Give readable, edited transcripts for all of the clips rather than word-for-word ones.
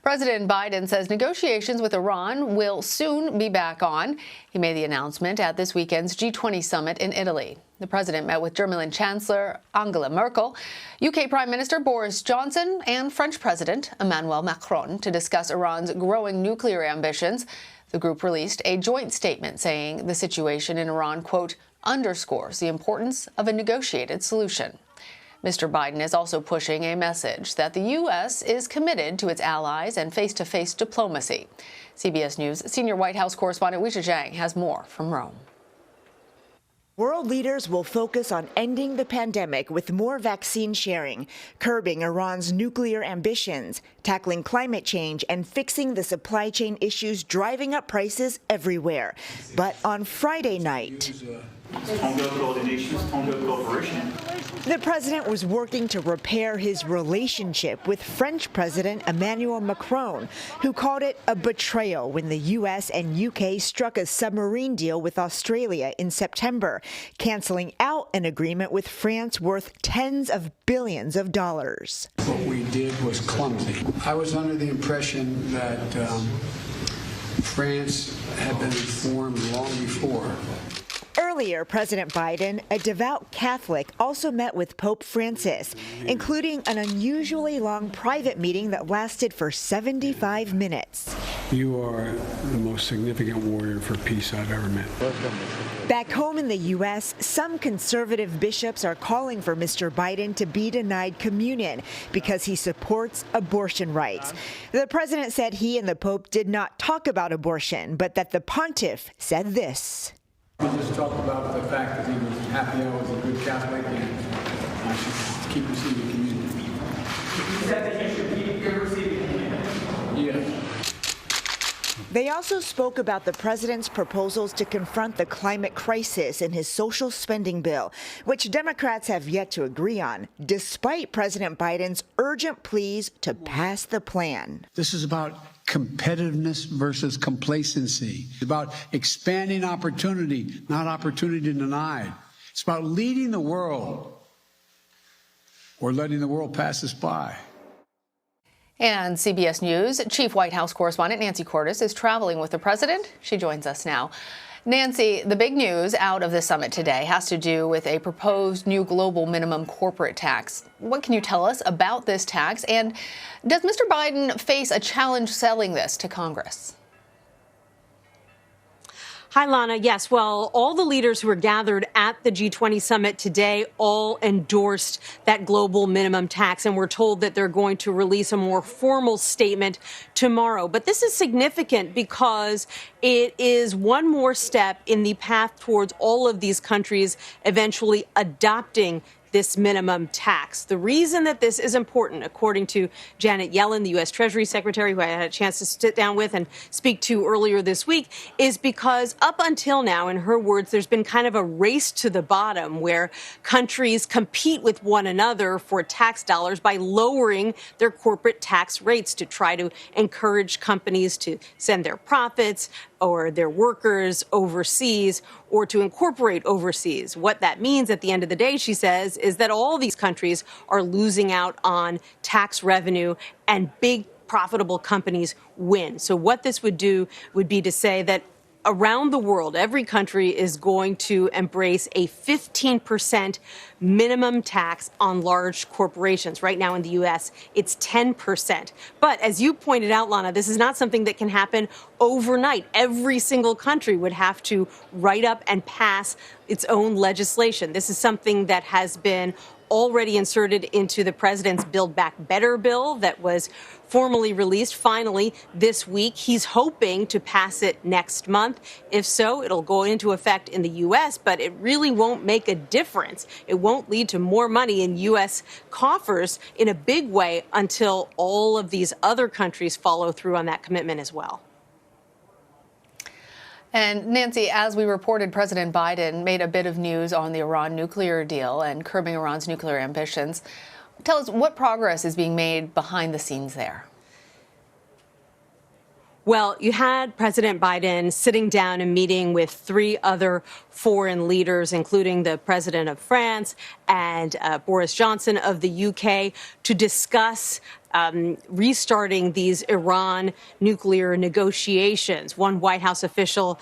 President Biden says negotiations with Iran will soon be back on. He made the announcement at this weekend's G20 summit in Italy. The president met with German Chancellor Angela Merkel, UK Prime Minister Boris Johnson, and French President Emmanuel Macron to discuss Iran's growing nuclear ambitions. The group released a joint statement saying the situation in Iran, quote, underscores the importance of a negotiated solution. Mr. Biden is also pushing a message that the U.S. is committed to its allies and face-to-face diplomacy. CBS News senior White House correspondent Weijia Jiang has more from Rome. World leaders will focus on ending the pandemic with more vaccine sharing, curbing Iran's nuclear ambitions, tackling climate change, and fixing the supply chain issues driving up prices everywhere. But on Friday night, the president was working to repair his relationship with French President Emmanuel Macron, who called it a betrayal when the U.S. and U.K. struck a submarine deal with Australia in September, canceling out an agreement with France worth tens of billions of dollars. What we did was clumsy. I was under the impression that France had been informed long before. Earlier, President Biden, a devout Catholic, also met with Pope Francis, including an unusually long private meeting that lasted for 75 minutes. You are the most significant warrior for peace I've ever met. Back home in the U.S., some conservative bishops are calling for Mr. Biden to be denied communion because he supports abortion rights. The president said he and the Pope did not talk about abortion, but that the pontiff said this. We just talked about the fact that he was happy I was a good Catholic and I should keep receiving communion. He said that you should keep receiving communion. Yes. They also spoke about the president's proposals to confront the climate crisis in his social spending bill, which Democrats have yet to agree on, despite President Biden's urgent pleas to pass the plan. This is about competitiveness versus complacency. It's about expanding opportunity, not opportunity denied. It's about leading the world or letting the world pass us by. And CBS News Chief White House correspondent Nancy Cordes is traveling with the president. She joins us now. Nancy, the big news out of the summit today has to do with a proposed new global minimum corporate tax. What can you tell us about this tax? And does Mr. Biden face a challenge selling this to Congress? Hi, Lana. Yes, well, all the leaders who were gathered at the G20 summit today all endorsed that global minimum tax, and we're told that they're going to release a more formal statement tomorrow. But this is significant because it is one more step in the path towards all of these countries eventually adopting this minimum tax. The reason that this is important, according to Janet Yellen, the U.S. Treasury Secretary, who I had a chance to sit down with and speak to earlier this week, is because up until now, in her words, there's been kind of a race to the bottom where countries compete with one another for tax dollars by lowering their corporate tax rates to try to encourage companies to send their profits or their workers overseas or to incorporate overseas. What that means at the end of the day, she says, is that all these countries are losing out on tax revenue and big profitable companies win. So what this would do would be to say that around the world, every country is going to embrace a 15% minimum tax on large corporations. Right now in the U.S., it's 10%. But as you pointed out, Lana, this is not something that can happen overnight. Every single country would have to write up and pass its own legislation. This is something that has been already inserted into the president's Build Back Better bill that was formally released finally this week. He's hoping to pass it next month. If so, it'll go into effect in the U.S., but it really won't make a difference. It won't lead to more money in U.S. coffers in a big way until all of these other countries follow through on that commitment as well. And Nancy, as we reported, President Biden made a bit of news on the Iran nuclear deal and curbing Iran's nuclear ambitions. Tell us what progress is being made behind the scenes there. Well, you had President Biden sitting down and meeting with three other foreign leaders, including the president of France and Boris Johnson of the UK, to discuss restarting these Iran nuclear negotiations. One White House official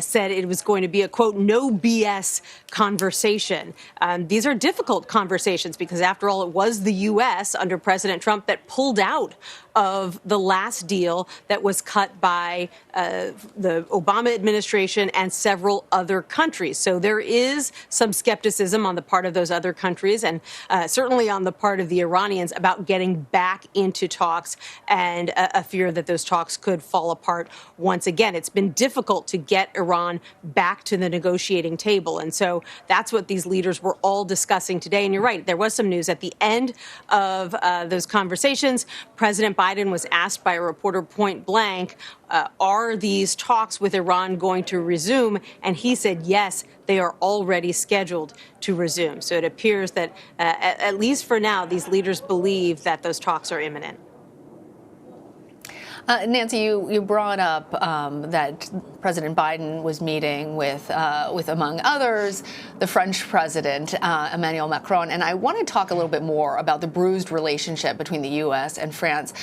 said it was going to be a, quote, no BS conversation. These are difficult conversations because, after all, it was the U.S. under President Trump that pulled out of the last deal that was cut by the Obama administration and several other countries. So there is some skepticism on the part of those other countries and certainly on the part of the Iranians about getting back into talks, and a fear that those talks could fall apart once again. It's been difficult to get Iran back to the negotiating table. And so that's what these leaders were all discussing today. And you're right, there was some news at the end of those conversations. President Biden was asked by a reporter point blank, are these talks with Iran going to resume? And he said, yes, they are already scheduled to resume. So it appears that, at least for now, these leaders believe that those talks are imminent. Nancy, you brought up that President Biden was meeting with, among others, the French president, Emmanuel Macron. And I want to talk a little bit more about the bruised relationship between the U.S. and France.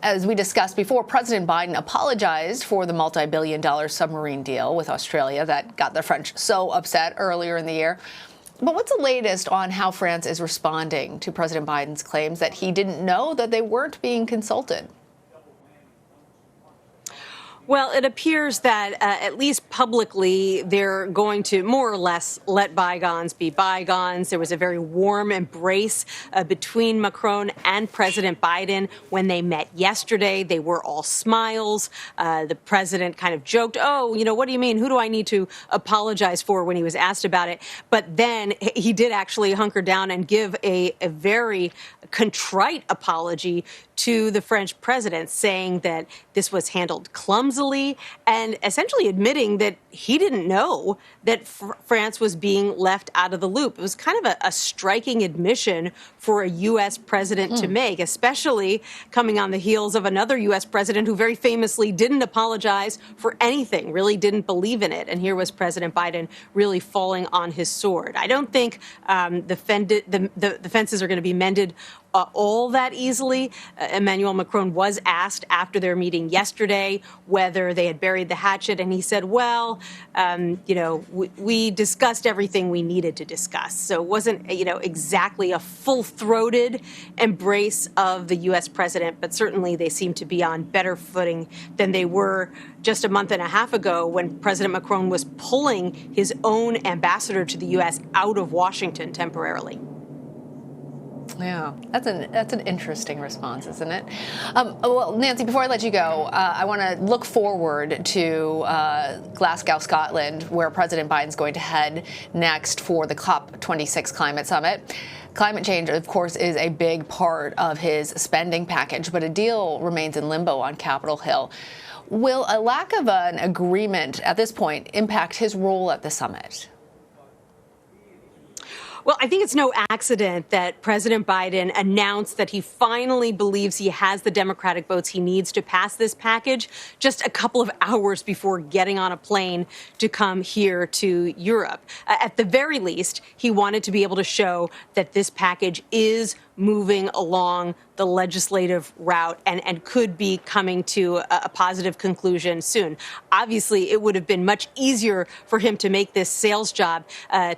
As we discussed before, President Biden apologized for the multi-billion-dollar submarine deal with Australia that got the French so upset earlier in the year. But what's the latest on how France is responding to President Biden's claims that he didn't know that they weren't being consulted? Well, it appears that, at least publicly, they're going to more or less let bygones be bygones. There was a very warm embrace between Macron and President Biden when they met yesterday. They were all smiles. The president kind of joked, oh, what do you mean? Who do I need to apologize for, when he was asked about it? But then he did actually hunker down and give a very contrite apology to the French president, saying that this was handled clumsily and essentially admitting that he didn't know that France was being left out of the loop. It was kind of a striking admission for a U.S. president to make, especially coming on the heels of another U.S. president who very famously didn't apologize for anything, really didn't believe in it. And here was President Biden really falling on his sword. I don't think the fences are going to be mended all that easily. Emmanuel Macron was asked after their meeting yesterday whether they had buried the hatchet, and he said, well, we discussed everything we needed to discuss. So it wasn't, exactly a full-throated embrace of the U.S. president, but certainly they seem to be on better footing than they were just a month and a half ago when President Macron was pulling his own ambassador to the U.S. out of Washington temporarily. Yeah, that's an interesting response, isn't it? Well, Nancy, before I let you go, I want to look forward to Glasgow, Scotland, where President Biden's going to head next for the COP26 climate summit. Climate change, of course, is a big part of his spending package, but a deal remains in limbo on Capitol Hill. Will a lack of an agreement at this point impact his role at the summit? Well, I think it's no accident that President Biden announced that he finally believes he has the Democratic votes he needs to pass this package just a couple of hours before getting on a plane to come here to Europe. At the very least, he wanted to be able to show that this package is moving along the legislative route and could be coming to a positive conclusion soon. Obviously, it would have been much easier for him to make this sales job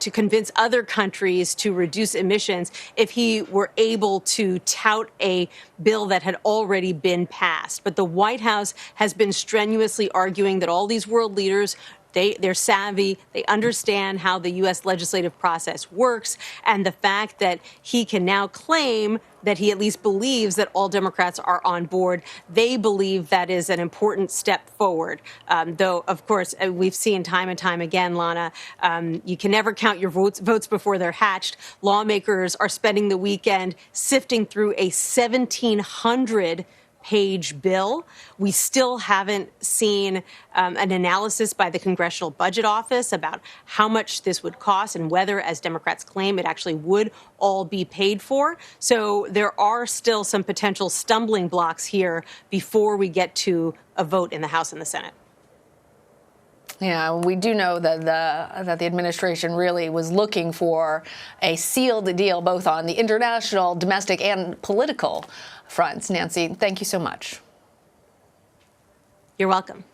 to convince other countries to reduce emissions if he were able to tout a bill that had already been passed. But the White House has been strenuously arguing that all these world leaders, they're savvy, they understand how the U.S. legislative process works, and the fact that he can now claim that he at least believes that all Democrats are on board, they believe that is an important step forward. Though, of course, we've seen time and time again, Lana, you can never count your votes before they're hatched. Lawmakers are spending the weekend sifting through a 1,700-page bill. We still haven't seen an analysis by the Congressional Budget Office about how much this would cost and whether, as Democrats claim, it actually would all be paid for. So there are still some potential stumbling blocks here before we get to a vote in the House and the Senate. Yeah, we do know that the administration really was looking for a sealed deal, both on the international, domestic, and political fronts. Nancy, thank you so much. You're welcome.